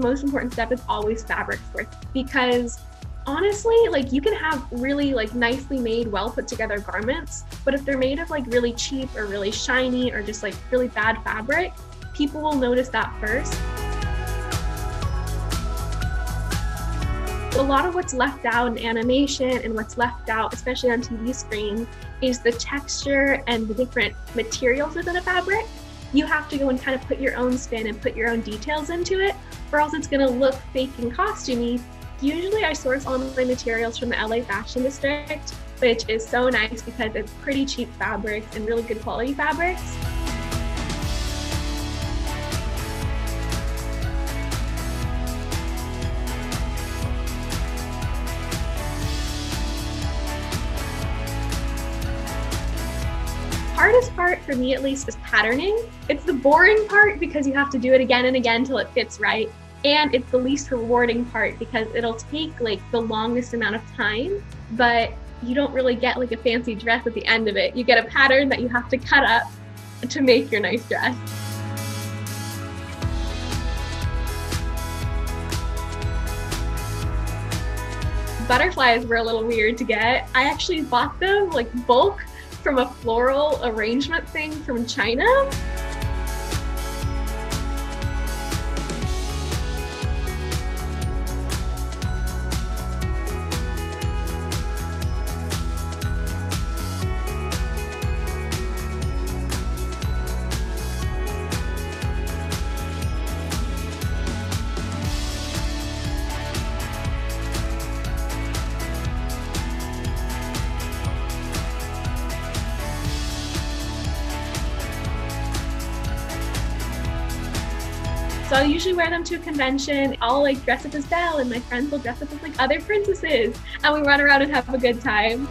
most important step is always fabric choice, because honestly, like you can have really like nicely made, well put together garments, but if they're made of like really cheap or really shiny or just like really bad fabric, people will notice that first. A lot of what's left out in animation and what's left out, especially on TV screens, is the texture and the different materials within a fabric. You have to go and kind of put your own spin and put your own details into it, or else it's gonna look fake and costumey. Usually I source all my materials from the LA Fashion District, which is so nice because it's pretty cheap fabrics and really good quality fabrics. Hardest part for me, at least, is patterning. It's the boring part because you have to do it again and again till it fits right. And it's the least rewarding part because it'll take like the longest amount of time, but you don't really get like a fancy dress at the end of it. You get a pattern that you have to cut up to make your nice dress. Butterflies were a little weird to get. I actually bought them like bulk from a floral arrangement thing from China. So I'll usually wear them to a convention. I'll like dress up as Belle and my friends will dress up as like other princesses and we run around and have a good time.